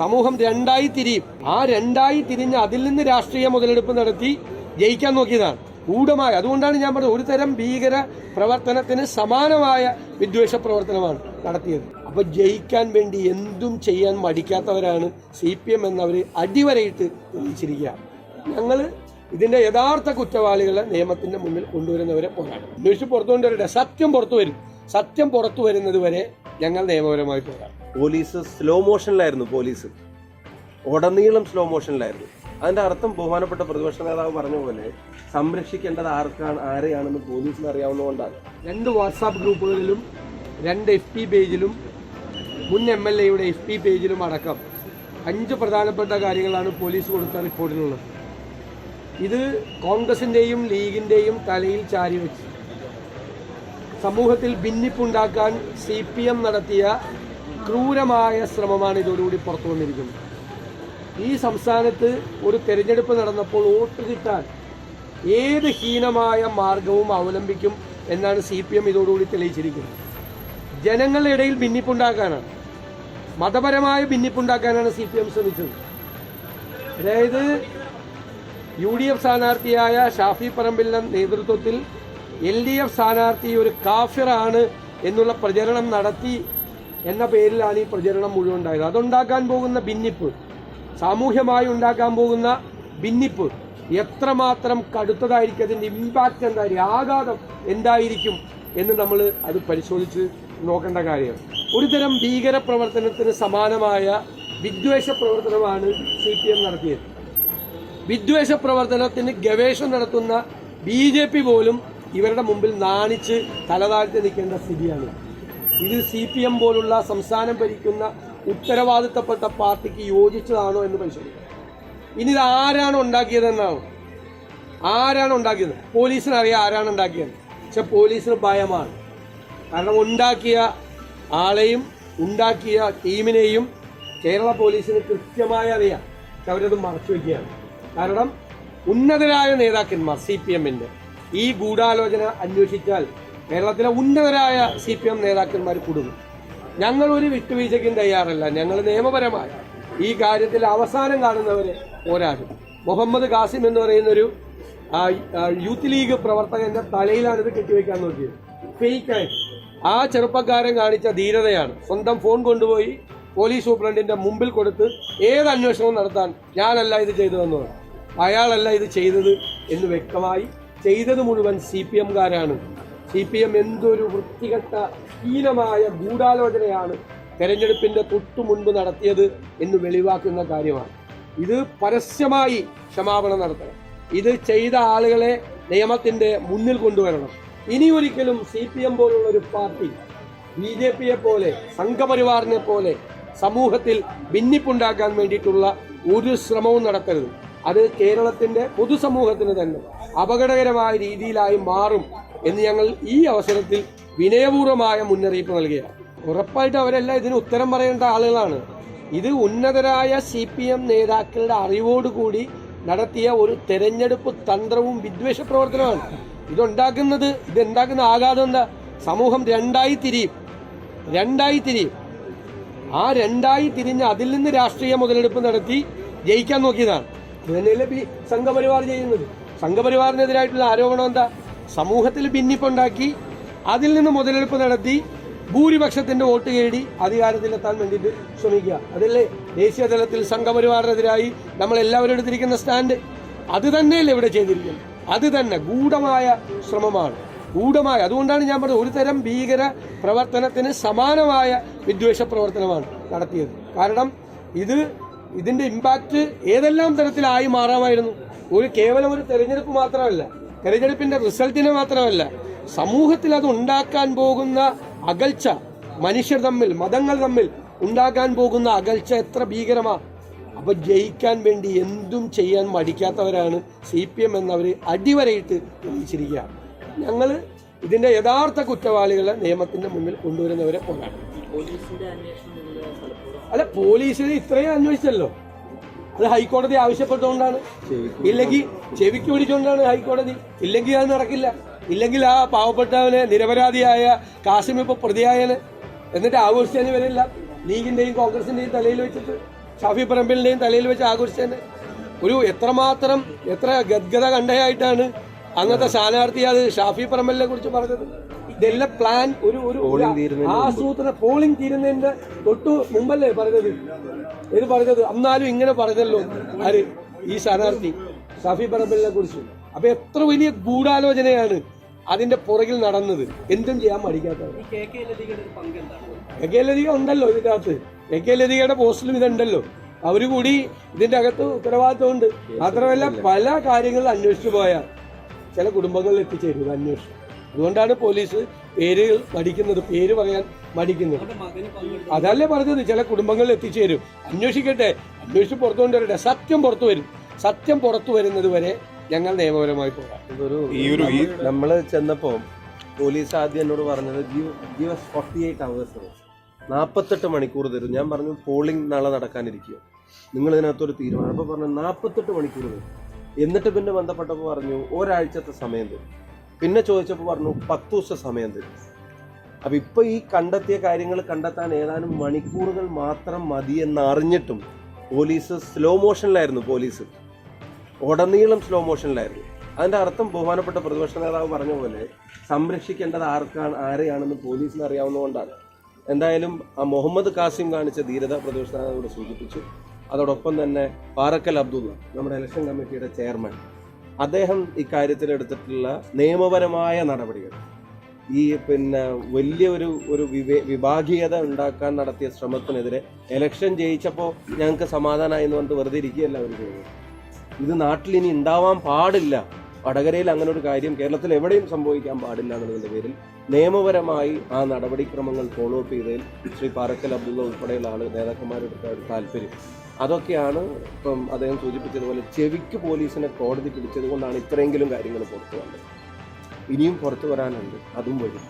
സമൂഹം രണ്ടായി തിരിയും. ആ രണ്ടായി തിരിഞ്ഞ് അതിൽ നിന്ന് രാഷ്ട്രീയ മുതലെടുപ്പ് നടത്തി ജയിക്കാൻ നോക്കിയതാണ് ഗൂഢമായ. അതുകൊണ്ടാണ് ഞാൻ പറഞ്ഞത്, ഒരു തരം ഭീകര പ്രവർത്തനത്തിന് സമാനമായ വിദ്വേഷ പ്രവർത്തനമാണ് നടത്തിയത്. അപ്പൊ ജയിക്കാൻ വേണ്ടി എന്തും ചെയ്യാൻ മടിക്കാത്തവരാണ് CPM എന്നവർ അടിവരയിട്ട് തെളിയിച്ചിരിക്കുക. ഞങ്ങൾ ഇതിന്റെ യഥാർത്ഥ കുറ്റവാളികളെ നിയമത്തിന്റെ മുന്നിൽ കൊണ്ടുവരുന്നവരെ പോരാടും. അന്വേഷിച്ച് പുറത്തു കൊണ്ടുവരട്ടെ. സത്യം പുറത്തു വരും. സത്യം പുറത്തു വരുന്നത് വരെ ഞങ്ങൾ നിയമപരമായി പോരാടും. പോലീസ് സ്ലോ മോഷനിലായിരുന്നു. പോലീസ് ഉടനീളം സ്ലോ മോഷനിലായിരുന്നു. അതിന്റെ അർത്ഥം ബഹുമാനപ്പെട്ട പ്രതിപക്ഷ നേതാവ് പറഞ്ഞ പോലെ സംരക്ഷിക്കേണ്ടത് ആരെയാണെന്ന് പോലീസിന് അറിയാവുന്നതുകൊണ്ടാണ്. 2 വാട്സാപ്പ് ഗ്രൂപ്പുകളിലും 2 FB പേജിലും മുൻ MLAയുടെ FB പേജിലും അടക്കം 5 പ്രധാനപ്പെട്ട കാര്യങ്ങളാണ് പോലീസ് കൊടുത്ത റിപ്പോർട്ടിലുള്ളത്. ഇത് കോൺഗ്രസിന്റെയും ലീഗിന്റെയും തലയിൽ ചാരി വെച്ച് സമൂഹത്തിൽ ഭിന്നിപ്പുണ്ടാക്കാൻ CPM നടത്തിയ ക്രൂരമായ ശ്രമമാണ് ഇതോടുകൂടി പുറത്തു വന്നിരിക്കുന്നത്. ഈ സംസ്ഥാനത്ത് ഒരു തെരഞ്ഞെടുപ്പ് നടന്നപ്പോൾ വോട്ട് കിട്ടാൻ ഏത് ഹീനമായ മാർഗവും അവലംബിക്കും എന്നാണ് CPM ഇതോടുകൂടി തെളിയിച്ചിരിക്കുന്നത്. ജനങ്ങളുടെ ഇടയിൽ ഭിന്നിപ്പുണ്ടാക്കാനാണ്, മതപരമായ ഭിന്നിപ്പുണ്ടാക്കാനാണ് CPM ശ്രമിച്ചത്. അതായത് UDF സ്ഥാനാർത്ഥിയായ ഷാഫി പറമ്പിലിന്റെ നേതൃത്വത്തിൽ LDF സ്ഥാനാർത്ഥി ഒരു കാഫിറാണ് എന്നുള്ള പ്രചരണം നടത്തി എന്ന പേരിലാണ് ഈ പ്രചരണം മുഴുവൻ ഉണ്ടായത്. അതുണ്ടാക്കാൻ പോകുന്ന ഭിന്നിപ്പ്, സാമൂഹ്യമായി ഉണ്ടാക്കാൻ പോകുന്ന ഭിന്നിപ്പ് എത്രമാത്രം കടുത്തതായിരിക്കും, അതിൻ്റെ ഇമ്പാക്റ്റ് എന്തായിരിക്കും, ആഘാതം എന്തായിരിക്കും എന്ന് നമ്മൾ അത് പരിശോധിച്ച് നോക്കേണ്ട കാര്യമാണ്. ഒരുതരം ഭീകര പ്രവർത്തനത്തിന് സമാനമായ വിദ്വേഷ പ്രവർത്തനമാണ് CPM നടത്തിയത്. വിദ്വേഷ പ്രവർത്തനത്തിന് ഗവേഷണം നടത്തുന്ന BJP പോലും ഇവരുടെ മുമ്പിൽ നാണിച്ച് തലതാഴ്ത്തി നിൽക്കേണ്ട സ്ഥിതിയാണ്. ഇത് CPM പോലുള്ള സംസ്ഥാനം ഭരിക്കുന്ന ഉത്തരവാദിത്തപ്പെട്ട പാർട്ടിക്ക് യോജിച്ചതാണോ എന്ന് പരിശോധിക്കാം. ഇനി ഇത് ആരാണ് ഉണ്ടാക്കിയതെന്നാണ്. ആരാണ് ഉണ്ടാക്കിയത്? പോലീസിന് അറിയാം ആരാണ് ഉണ്ടാക്കിയത്. പക്ഷെ പോലീസിന് ഭയമാണ്. കാരണം ഉണ്ടാക്കിയ ആളെയും ഉണ്ടാക്കിയ ടീമിനെയും കേരള പോലീസിന് കൃത്യമായി അറിയാം. അവരത് മറച്ചു വയ്ക്കുകയാണ്. കാരണം ഉന്നതരായ നേതാക്കന്മാർ CPMന്റെ ഈ ഗൂഢാലോചന അന്വേഷിച്ചാൽ കേരളത്തിലെ ഉന്നതരായ CPM നേതാക്കന്മാർ കുടുങ്ങും. ഞങ്ങൾ ഒരു വിട്ടുവീഴ്ചയ്ക്കും തയ്യാറല്ല. ഞങ്ങൾ നിയമപരമായ ഈ കാര്യത്തിൽ അവസാനം കാണുന്നവരെ പോരാടും. മുഹമ്മദ് കാസിം എന്ന് പറയുന്നൊരു യൂത്ത് ലീഗ് പ്രവർത്തകന്റെ തലയിലാണ് ഇത് കെട്ടിവെക്കാൻ നോക്കിയത്. ഫേക്കായി ആ ചെറുപ്പക്കാരൻ കാണിച്ച ധീരതയാണ്. സ്വന്തം ഫോൺ കൊണ്ടുപോയി പോലീസ് സൂപ്രണ്ടിന്റെ മുമ്പിൽ കൊടുത്ത് ഏത് അന്വേഷണവും നടത്താൻ ഞാനല്ല ഇത് ചെയ്തതെന്ന് പറഞ്ഞു. അയാളല്ല ഇത് ചെയ്തത് എന്ന് വ്യക്തമായി. ചെയ്തത് മുഴുവൻ CPMകാരാണ്. CPM എന്തൊരു വൃത്തികെട്ട ഹീനമായ ഗൂഢാലോചനയാണ് തെരഞ്ഞെടുപ്പിന്റെ തൊട്ടു മുൻപ് നടത്തിയത് എന്ന് വെളിവാക്കുന്ന കാര്യമാണ്. ഇത് പരസ്യമായി ക്ഷമാപണം നടത്തണം. ഇത് ചെയ്ത ആളുകളെ നിയമത്തിന്റെ മുന്നിൽ കൊണ്ടുവരണം. ഇനി ഒരിക്കലും CPM പോലുള്ള ഒരു പാർട്ടി BJPയെ പോലെ സംഘപരിവാറിനെ പോലെ സമൂഹത്തിൽ ഭിന്നിപ്പുണ്ടാക്കാൻ വേണ്ടിയിട്ടുള്ള ഒരു ശ്രമവും നടത്തരുത്. അത് കേരളത്തിന്റെ പൊതുസമൂഹത്തിന് തന്നെ അപകടകരമായ രീതിയിലായി മാറും എന്ന് ഞങ്ങൾ ഈ അവസരത്തിൽ വിനയപൂർവമായ മുന്നറിയിപ്പ് നൽകുകയാണ്. ഉറപ്പായിട്ട് അവരെല്ലാം ഇതിന് ഉത്തരം പറയേണ്ട ആളുകളാണ്. ഇത് ഉന്നതരായ CPM നേതാക്കളുടെ അറിവോടുകൂടി നടത്തിയ ഒരു തെരഞ്ഞെടുപ്പ് തന്ത്രവും വിദ്വേഷ പ്രവർത്തനമാണ്. ഇതുണ്ടാക്കുന്ന ആഘാതം എന്താ? സമൂഹം രണ്ടായി തിരിയും. ആ രണ്ടായി തിരിഞ്ഞ് അതിൽ നിന്ന് രാഷ്ട്രീയ മുതലെടുപ്പ് നടത്തി ജയിക്കാൻ നോക്കിയതാണ്. ഇത് തന്നെയല്ലേ സംഘപരിവാർ ചെയ്യുന്നത്. സംഘപരിവാറിനെതിരായിട്ടുള്ള ആരോപണം എന്താ? സമൂഹത്തിൽ ഭിന്നിപ്പുണ്ടാക്കി അതിൽ നിന്ന് മുതലെടുപ്പ് നടത്തി ഭൂരിപക്ഷത്തിന്റെ വോട്ട് തേടി അധികാരത്തിലെത്താൻ വേണ്ടിയിട്ട് ശ്രമിക്കുക. അതല്ലേ ദേശീയ തലത്തിൽ സംഘപരിവാറിനെതിരായി നമ്മൾ എല്ലാവരും എടുത്തിരിക്കുന്ന സ്റ്റാൻഡ്. അത് തന്നെയല്ലേ ഇവിടെ ചെയ്തിരിക്കുന്നത്. അത് തന്നെ ഗൂഢമായ ശ്രമമാണ്. അതുകൊണ്ടാണ് ഞാൻ പറഞ്ഞത്, ഒരു തരം ഭീകര പ്രവർത്തനത്തിന് സമാനമായ വിദ്വേഷ പ്രവർത്തനമാണ് നടത്തിയത്. കാരണം ഇതിന്റെ ഇമ്പാക്റ്റ് ഏതെല്ലാം തരത്തിലായി മാറാമായിരുന്നു. കേവലം ഒരു തെരഞ്ഞെടുപ്പ് മാത്രമല്ല, തെരഞ്ഞെടുപ്പിന്റെ റിസൾട്ടിനെ മാത്രമല്ല, സമൂഹത്തിൽ അത് ഉണ്ടാക്കാൻ പോകുന്ന അകൽച്ച, മനുഷ്യർ തമ്മിൽ, മതങ്ങൾ തമ്മിൽ ഉണ്ടാക്കാൻ പോകുന്ന അകൽച്ച എത്ര ഭീകരമാണ്. അപ്പൊ ജയിക്കാൻ വേണ്ടി എന്തും ചെയ്യാൻ മടിക്കാത്തവരാണ് CPM എന്നവർ അടിവരയിട്ട് തെളിയിച്ചിരിക്കുക. ഞങ്ങൾ ഇതിന്റെ യഥാർത്ഥ കുറ്റവാളികളെ നിയമത്തിന്റെ മുന്നിൽ കൊണ്ടുവരുന്നവരെ പോരാടും. അല്ല, പോലീസിന് ഇത്രയും അന്വേഷിച്ചല്ലോ. അത് ഹൈക്കോടതി ആവശ്യപ്പെട്ടുകൊണ്ടാണ്. ഇല്ലെങ്കിൽ ചെവിക്ക് പിടിച്ചുകൊണ്ടാണ് ഹൈക്കോടതി. ഇല്ലെങ്കിൽ അത് നടക്കില്ല. ഇല്ലെങ്കിൽ ആ പാവപ്പെട്ടവനെ, നിരപരാധിയായ കാസിം ഇപ്പൊ പ്രതിയായന് എന്നിട്ട് ആഘോഷിച്ചതിന് വരില്ല ലീഗിന്റെയും കോൺഗ്രസിന്റെയും തലയിൽ വെച്ചിട്ട്. ഷാഫി പറമ്പിലിൻ്റെയും തലയിൽ വെച്ച് ആഘോഷിച്ചതിന് എത്ര ഗദ്ഗത കണ്ടയായിട്ടാണ് അന്നത്തെ സ്ഥാനാർത്ഥി അത് ഷാഫി പറമ്പലിനെ കുറിച്ച് പറഞ്ഞത്. ഇതെല്ലാം പ്ലാൻ ഒരു ആസൂത്രണ പോളിംഗ് തീരുന്നതിന്റെ തൊട്ടു മുമ്പല്ലേ പറഞ്ഞത്. എന്നാലും ഇങ്ങനെ പറഞ്ഞല്ലോ ആര് ഈ സ്ഥാനാർത്ഥി ഷാഫി പറമ്പലിനെ കുറിച്ച്. അപ്പൊ എത്ര വലിയ ഗൂഢാലോചനയാണ് അതിന്റെ പുറകിൽ നടന്നത്. എന്തും ചെയ്യാൻ മടിക്കാത്തത്. കെ ലതിക ഉണ്ടല്ലോ ഇതിന്റെ അകത്ത്. കെ ലതികയുടെ പോസ്റ്റിലും ഇതുണ്ടല്ലോ. അവര് കൂടി ഇതിന്റെ അകത്ത് ഉത്തരവാദിത്വമുണ്ട്. മാത്രമല്ല പല കാര്യങ്ങളും അന്വേഷിച്ചു പോയാൽ ചില കുടുംബങ്ങളിൽ എത്തിച്ചേരും അന്വേഷണം. അതുകൊണ്ടാണ് പോലീസ് പേരുകൾ മടിക്കുന്നത്, പേര് പറയാൻ മടിക്കുന്നത്. അതല്ലേ പറഞ്ഞത്, ചില കുടുംബങ്ങളിൽ എത്തിച്ചേരും. അന്വേഷിക്കട്ടെ, അന്വേഷിച്ച് പുറത്തു കൊണ്ടുവരട്ടെ. സത്യം പുറത്തു വരുന്നത് വരെ ഞങ്ങൾ നിയമപരമായി പോകാം. നമ്മള് ചെന്നപ്പോ പോലീസ് ആദ്യം എന്നോട് പറഞ്ഞത് give us 48 hours, 48 മണിക്കൂർ തരും. ഞാൻ പറഞ്ഞു പോളിംഗ് നാളെ നടക്കാനിരിക്കുക, നിങ്ങൾ ഇതിനകത്തൊരു തീരുമാനം. അപ്പോൾ പറഞ്ഞു 48 മണിക്കൂർ തരും. എന്നിട്ട് പിന്നെ ബന്ധപ്പെട്ടപ്പോൾ പറഞ്ഞു ഒരാഴ്ചത്തെ സമയം തരും. പിന്നെ ചോദിച്ചപ്പോൾ പറഞ്ഞു 10 ദിവസം സമയം തരും. അപ്പം ഇപ്പോൾ ഈ കണ്ടെത്തിയ കാര്യങ്ങൾ കണ്ടെത്താൻ ഏതാനും മണിക്കൂറുകൾ മാത്രം മതി എന്നറിഞ്ഞിട്ടും പോലീസ് സ്ലോ മോഷനിലായിരുന്നു. പോലീസ് ഉടനീളം സ്ലോ മോഷനിലായിരുന്നു. അതിൻ്റെ അർത്ഥം ബഹുമാനപ്പെട്ട പ്രതിപക്ഷ നേതാവ് പറഞ്ഞ പോലെ സംരക്ഷിക്കേണ്ടത് ആരെയാണെന്ന് പോലീസിന് അറിയാവുന്നതുകൊണ്ടാണ്. എന്തായാലും ആ മുഹമ്മദ് കാസിം കാണിച്ച ധീരത പ്രതിപക്ഷ നേതാവോട് സൂചിപ്പിച്ചു. അതോടൊപ്പം തന്നെ പാറക്കൽ അബ്ദുള്ള, നമ്മുടെ ഇലക്ഷൻ കമ്മിറ്റിയുടെ ചെയർമാൻ, അദ്ദേഹം ഇക്കാര്യത്തിൽ എടുത്തിട്ടുള്ള നിയമപരമായ നടപടികൾ, ഈ വലിയ ഒരു വിഭാഗീയത ഉണ്ടാക്കാൻ നടത്തിയ ശ്രമത്തിനെതിരെ ഇലക്ഷൻ ജയിച്ചപ്പോൾ ഞങ്ങൾക്ക് സമാധാനമായി എന്ന് പറഞ്ഞിട്ട് വെറുതെ ഇരിക്കുകയല്ല അവർ ചെയ്യുന്നത്. ഇത് നാട്ടിൽ ഇനി ഉണ്ടാവാൻ പാടില്ല. വടകരയിൽ അങ്ങനെ ഒരു കാര്യം കേരളത്തിൽ എവിടെയും സംഭവിക്കാൻ പാടില്ല എന്നതിൻ്റെ പേരിൽ നിയമപരമായി ആ നടപടിക്രമങ്ങൾ ഫോളോ അപ്പ് ചെയ്തതിൽ ശ്രീ പാറക്കൽ അബ്ദുള്ള ഉൾപ്പെടെയുള്ള നേതാക്കന്മാരുടെ ഒരു താല്പര്യം. അതൊക്കെയാണ് ഇപ്പം അദ്ദേഹം സൂചിപ്പിച്ചതുപോലെ ചെവിക്ക് പോലീസിനെ കോടതി പിടിച്ചത് കൊണ്ടാണ് ഇത്രയെങ്കിലും കാര്യങ്ങൾ പുറത്തു വന്നത്. ഇനിയും പുറത്തു വരാനുണ്ട്, അതും വരും.